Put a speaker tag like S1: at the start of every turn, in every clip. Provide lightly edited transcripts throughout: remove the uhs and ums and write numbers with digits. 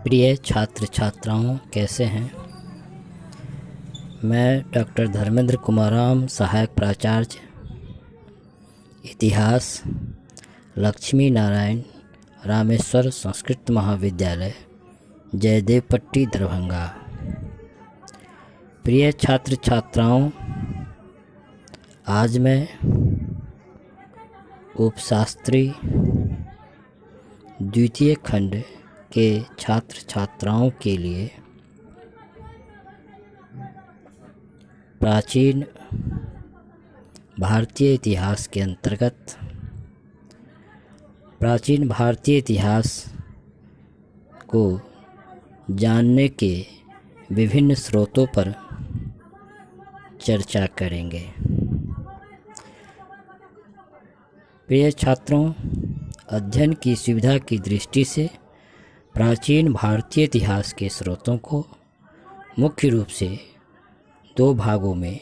S1: प्रिय छात्र छात्राओं, कैसे हैं। मैं डॉक्टर धर्मेंद्र कुमाराम, सहायक प्राचार्य इतिहास, लक्ष्मी नारायण रामेश्वर संस्कृत महाविद्यालय, जयदेव पट्टी, दरभंगा। प्रिय छात्र छात्राओं, आज मैं उपशास्त्री द्वितीय खंड के छात्र छात्राओं के लिए प्राचीन भारतीय इतिहास के अंतर्गत प्राचीन भारतीय इतिहास को जानने के विभिन्न स्रोतों पर चर्चा करेंगे। प्रिय छात्रों, अध्ययन की सुविधा की दृष्टि से प्राचीन भारतीय इतिहास के स्रोतों को मुख्य रूप से दो भागों में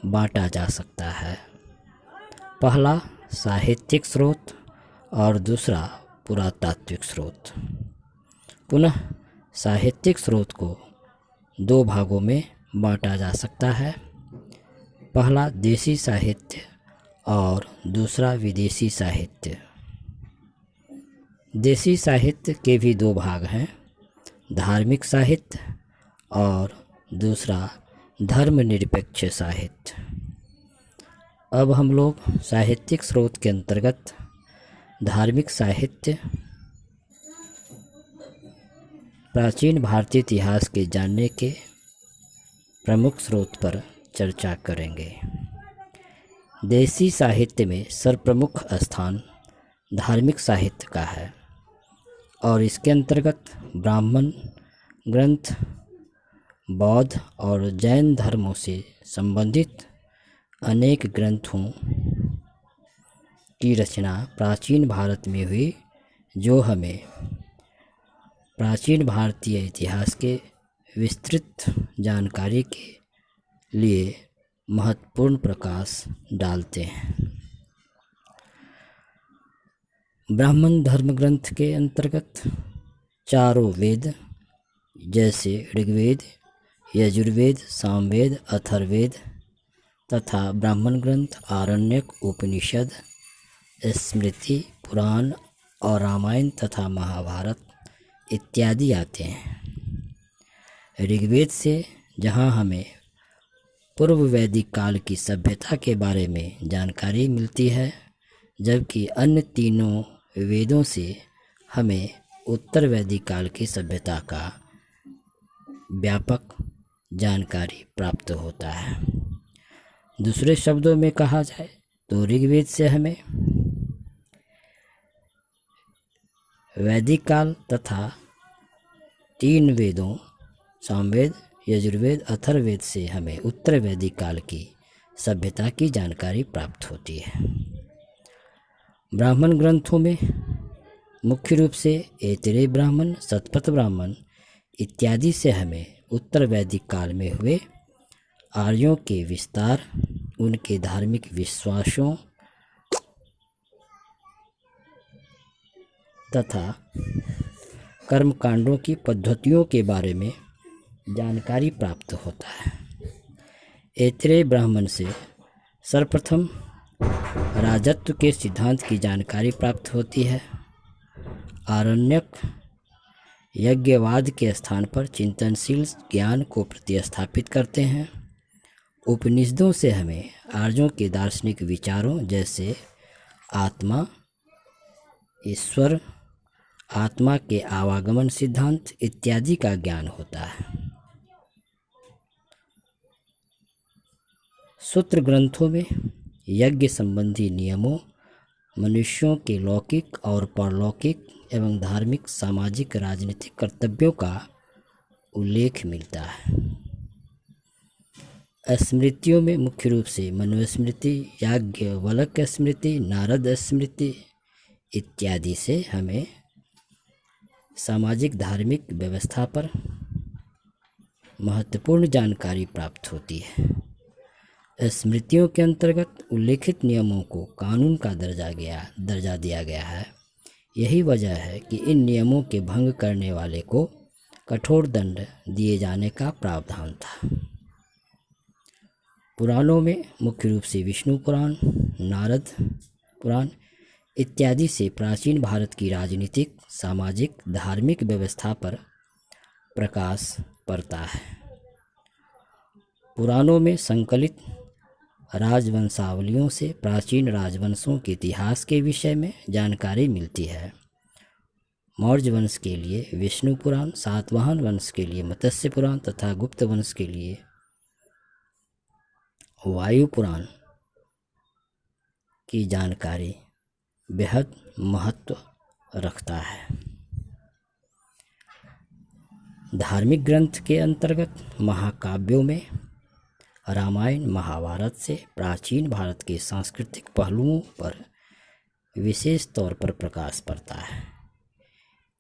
S1: बांटा जा सकता है। पहला साहित्यिक स्रोत और दूसरा पुरातात्विक स्रोत। पुनः साहित्यिक स्रोत को दो भागों में बांटा जा सकता है। पहला देशी साहित्य और दूसरा विदेशी साहित्य। देशी साहित्य के भी दो भाग हैं, धार्मिक साहित्य और दूसरा धर्मनिरपेक्ष साहित्य। अब हम लोग साहित्यिक स्रोत के अंतर्गत धार्मिक साहित्य, प्राचीन भारतीय इतिहास के जानने के प्रमुख स्रोत पर चर्चा करेंगे। देशी साहित्य में सर्वप्रमुख स्थान धार्मिक साहित्य का है और इसके अंतर्गत ब्राह्मण ग्रंथ, बौद्ध और जैन धर्मों से संबंधित अनेक ग्रंथों की रचना प्राचीन भारत में हुई, जो हमें प्राचीन भारतीय इतिहास के विस्तृत जानकारी के लिए महत्वपूर्ण प्रकाश डालते हैं। ब्राह्मण धर्म ग्रंथ के अंतर्गत चारों वेद जैसे ऋग्वेद, यजुर्वेद, सामवेद, अथर्ववेद तथा ब्राह्मण ग्रंथ आरण्यक, उपनिषद, स्मृति, पुराण और रामायण तथा महाभारत इत्यादि आते हैं। ऋग्वेद से जहाँ हमें पूर्व वैदिक काल की सभ्यता के बारे में जानकारी मिलती है, जबकि अन्य तीनों वेदों से हमें उत्तर वैदिक काल की सभ्यता का व्यापक जानकारी प्राप्त होता है। दूसरे शब्दों में कहा जाए तो ऋग्वेद से हमें वैदिक काल तथा तीन वेदों सामवेद, यजुर्वेद, अथर्ववेद से हमें उत्तर वैदिक काल की सभ्यता की जानकारी प्राप्त होती है। ब्राह्मण ग्रंथों में मुख्य रूप से ऐतरेय ब्राह्मण, शतपथ ब्राह्मण इत्यादि से हमें उत्तर वैदिक काल में हुए आर्यों के विस्तार, उनके धार्मिक विश्वासों तथा कर्मकांडों की पद्धतियों के बारे में जानकारी प्राप्त होता है। ऐतरेय ब्राह्मण से सर्वप्रथम राजत्व के सिद्धांत की जानकारी प्राप्त होती है। आरण्यक यज्ञवाद के स्थान पर चिंतनशील ज्ञान को प्रतिस्थापित करते हैं। उपनिषदों से हमें आर्यों के दार्शनिक विचारों जैसे आत्मा, ईश्वर, आत्मा के आवागमन सिद्धांत इत्यादि का ज्ञान होता है। सूत्र ग्रंथों में यज्ञ संबंधी नियमों, मनुष्यों के लौकिक और परलौकिक एवं धार्मिक, सामाजिक, राजनीतिक कर्तव्यों का उल्लेख मिलता है। स्मृतियों में मुख्य रूप से मनुस्मृति, याज्ञवल्क स्मृति, नारद स्मृति इत्यादि से हमें सामाजिक धार्मिक व्यवस्था पर महत्वपूर्ण जानकारी प्राप्त होती है। स्मृतियों के अंतर्गत उल्लेखित नियमों को कानून का दर्जा दिया गया है। यही वजह है कि इन नियमों के भंग करने वाले को कठोर दंड दिए जाने का प्रावधान था। पुराणों में मुख्य रूप से विष्णु पुराण, नारद पुराण इत्यादि से प्राचीन भारत की राजनीतिक, सामाजिक, धार्मिक व्यवस्था पर प्रकाश पड़ता है। पुराणों में संकलित राजवंशावलियों से प्राचीन राजवंशों के इतिहास के विषय में जानकारी मिलती है। मौर्य वंश के लिए विष्णु पुराण, सातवाहन वंश के लिए मत्स्य पुराण तथा गुप्त वंश के लिए वायु पुराण की जानकारी बेहद महत्व रखता है। धार्मिक ग्रंथ के अंतर्गत महाकाव्यों में रामायण, महाभारत से प्राचीन भारत के सांस्कृतिक पहलुओं पर विशेष तौर पर प्रकाश पड़ता है।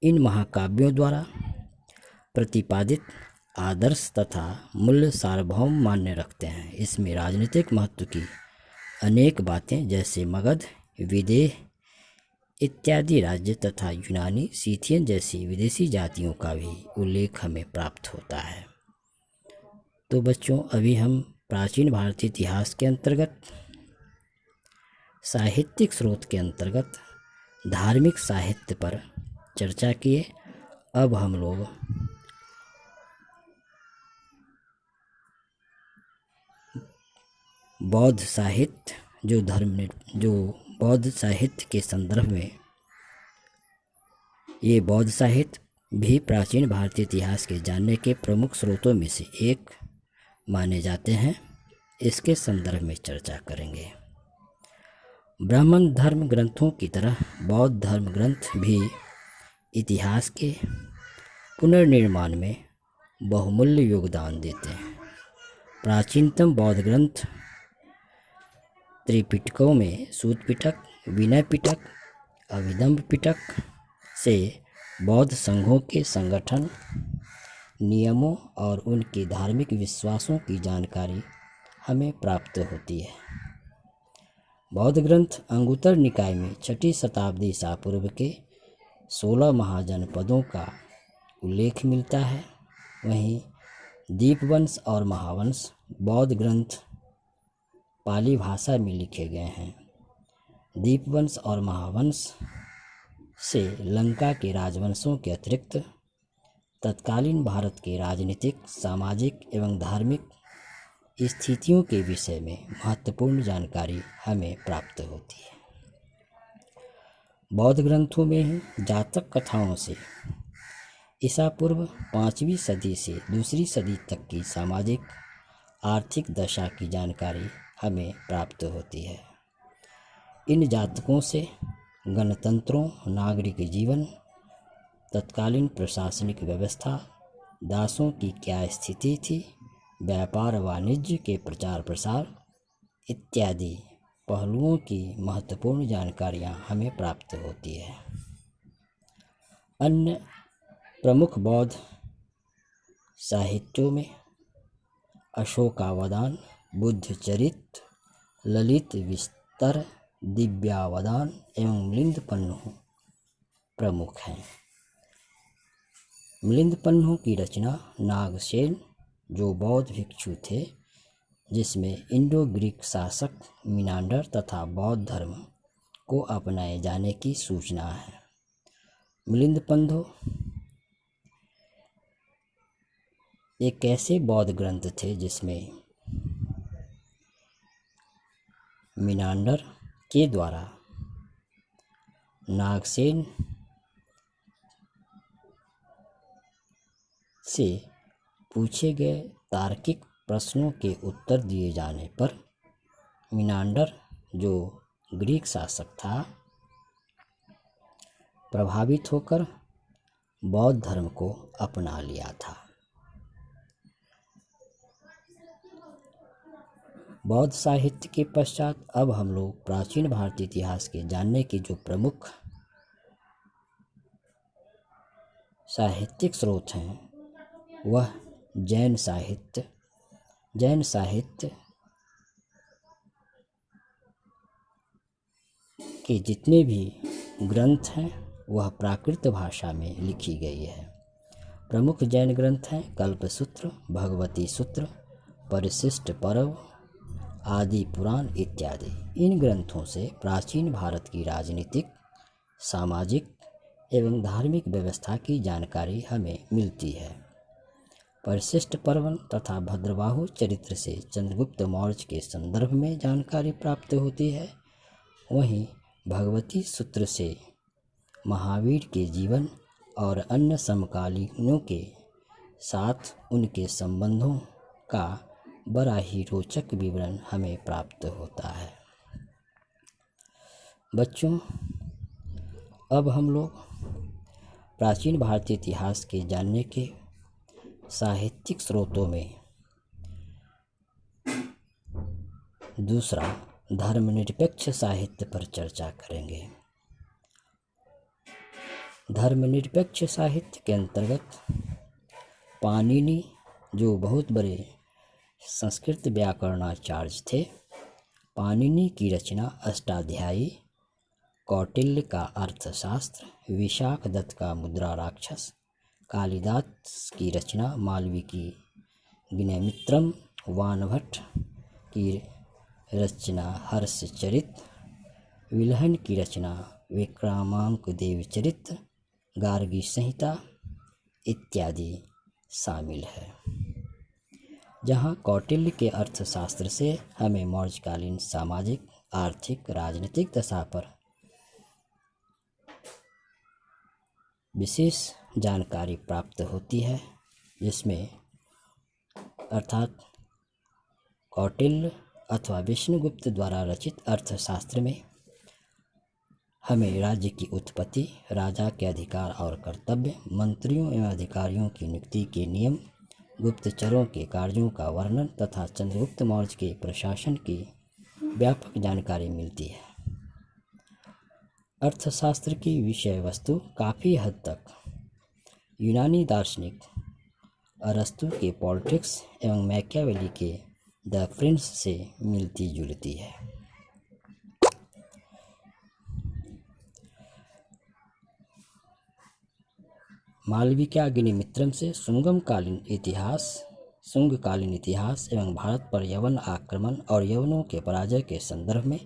S1: इन महाकाव्यों द्वारा प्रतिपादित आदर्श तथा मूल्य सार्वभौम मान्य रखते हैं। इसमें राजनीतिक महत्व की अनेक बातें जैसे मगध, विदेह इत्यादि राज्य तथा यूनानी, सीथियन जैसी विदेशी जातियों का भी उल्लेख हमें प्राप्त होता है। तो बच्चों, अभी हम प्राचीन भारतीय इतिहास के अंतर्गत साहित्यिक स्रोत के अंतर्गत धार्मिक साहित्य पर चर्चा किए। अब हम लोग बौद्ध साहित्य जो बौद्ध साहित्य के संदर्भ में, ये बौद्ध साहित्य भी प्राचीन भारतीय इतिहास के जानने के प्रमुख स्रोतों में से एक माने जाते हैं, इसके संदर्भ में चर्चा करेंगे। ब्राह्मण धर्म ग्रंथों की तरह बौद्ध धर्म ग्रंथ भी इतिहास के पुनर्निर्माण में बहुमूल्य योगदान देते हैं। प्राचीनतम बौद्ध ग्रंथ त्रिपिटकों में सूत पिटक, विनय पिटक, अभिधम्म पिटक से बौद्ध संघों के संगठन, नियमों और उनके धार्मिक विश्वासों की जानकारी हमें प्राप्त होती है। बौद्ध ग्रंथ अंगुत्तर निकाय में 6ठी शताब्दी ईसा पूर्व के 16 महाजनपदों का उल्लेख मिलता है। वहीं दीपवंश और महावंश बौद्ध ग्रंथ पाली भाषा में लिखे गए हैं। दीपवंश और महावंश से लंका के राजवंशों के अतिरिक्त तत्कालीन भारत के राजनीतिक, सामाजिक एवं धार्मिक स्थितियों के विषय में महत्वपूर्ण जानकारी हमें प्राप्त होती है। बौद्ध ग्रंथों में ही जातक कथाओं से ईसा पूर्व 5वीं सदी से 2री सदी तक की सामाजिक आर्थिक दशा की जानकारी हमें प्राप्त होती है। इन जातकों से गणतंत्रों, नागरिक जीवन, तत्कालीन प्रशासनिक व्यवस्था, दासों की क्या स्थिति थी, व्यापार वाणिज्य के प्रचार प्रसार इत्यादि पहलुओं की महत्वपूर्ण जानकारियाँ हमें प्राप्त होती है। अन्य प्रमुख बौद्ध साहित्यों में अशोकावदान, बुद्ध चरित, ललित विस्तर, दिव्यावदान एवं मिलिंद पन्नु प्रमुख हैं। मिलिंद पन्नु की रचना नागसेन, जो बौद्ध भिक्षु थे, जिसमें इंडो ग्रीक शासक मिनांडर तथा बौद्ध धर्म को अपनाए जाने की सूचना है। मिलिंद पन्नु एक ऐसे बौद्ध ग्रंथ थे जिसमें मिनांडर के द्वारा नागसेन से पूछे गए तार्किक प्रश्नों के उत्तर दिए जाने पर मिनांडर, जो ग्रीक शासक था, प्रभावित होकर बौद्ध धर्म को अपना लिया था। बौद्ध साहित्य के पश्चात अब हम लोग प्राचीन भारतीय इतिहास के जानने की जो प्रमुख साहित्यिक स्रोत हैं वह जैन साहित्य। जैन साहित्य के जितने भी ग्रंथ हैं वह प्राकृत भाषा में लिखी गई है। प्रमुख जैन ग्रंथ हैं कल्पसूत्र, भगवती सूत्र, परिशिष्ट पर्व, आदि पुराण इत्यादि। इन ग्रंथों से प्राचीन भारत की राजनीतिक, सामाजिक एवं धार्मिक व्यवस्था की जानकारी हमें मिलती है। परिशिष्ट पर्व तथा भद्रबाहु चरित्र से चंद्रगुप्त मौर्य के संदर्भ में जानकारी प्राप्त होती है। वहीं भगवती सूत्र से महावीर के जीवन और अन्य समकालीनों के साथ उनके संबंधों का बड़ा ही रोचक विवरण हमें प्राप्त होता है। बच्चों, अब हम लोग प्राचीन भारतीय इतिहास के जानने के साहित्यिक स्रोतों में दूसरा धर्मनिरपेक्ष साहित्य पर चर्चा करेंगे। धर्मनिरपेक्ष साहित्य के अंतर्गत पाणिनि, जो बहुत बड़े संस्कृत व्याकरणाचार्य थे, पाणिनि की रचना अष्टाध्यायी, कौटिल्य का अर्थशास्त्र, विशाख दत्त का मुद्रा राक्षस, कालिदास की रचना मालविकी ज्ञानमित्रम, वानभट्ट की रचना हर्षचरित, विल्हन की रचना विक्रमांक देवचरित, गार्गी संहिता इत्यादि शामिल है। जहाँ कौटिल्य के अर्थशास्त्र से हमें मौर्यकालीन सामाजिक, आर्थिक, राजनीतिक दशा पर विशेष जानकारी प्राप्त होती है, जिसमें अर्थात कौटिल्य अथवा विष्णुगुप्त द्वारा रचित अर्थशास्त्र में हमें राज्य की उत्पत्ति, राजा के अधिकार और कर्तव्य, मंत्रियों एवं अधिकारियों की नियुक्ति के नियम, गुप्तचरों के कार्यों का वर्णन तथा चंद्रगुप्त मौर्य के प्रशासन की व्यापक जानकारी मिलती है। अर्थशास्त्र की विषय वस्तु काफ़ी हद तक यूनानी दार्शनिक अरस्तु के पॉलिटिक्स एवं मैकियावेली के द प्रिंस से मिलती जुलती है। मालविकाग्निमित्रम से शुंगकालीन इतिहास एवं भारत पर यवन आक्रमण और यवनों के पराजय के संदर्भ में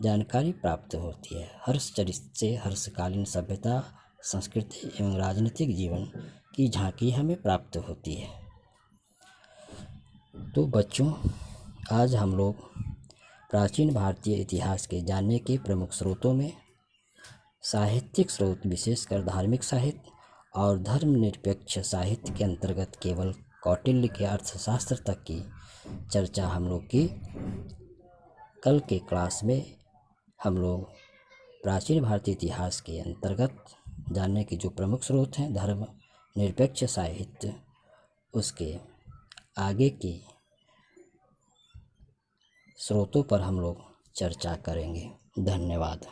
S1: जानकारी प्राप्त होती है। हर्षचरित से हर्षकालीन सभ्यता, संस्कृति एवं राजनीतिक जीवन की झांकी हमें प्राप्त होती है। तो बच्चों, आज हम लोग प्राचीन भारतीय इतिहास के जानने के प्रमुख स्रोतों में साहित्यिक स्रोत, विशेषकर धार्मिक साहित्य और धर्मनिरपेक्ष साहित्य के अंतर्गत केवल कौटिल्य के अर्थशास्त्र तक की चर्चा हम लोग की। कल के क्लास में हम लोग प्राचीन भारतीय इतिहास के अंतर्गत जानने के जो प्रमुख स्रोत हैं धर्मनिरपेक्ष साहित्य, उसके आगे के स्रोतों पर हम लोग चर्चा करेंगे। धन्यवाद।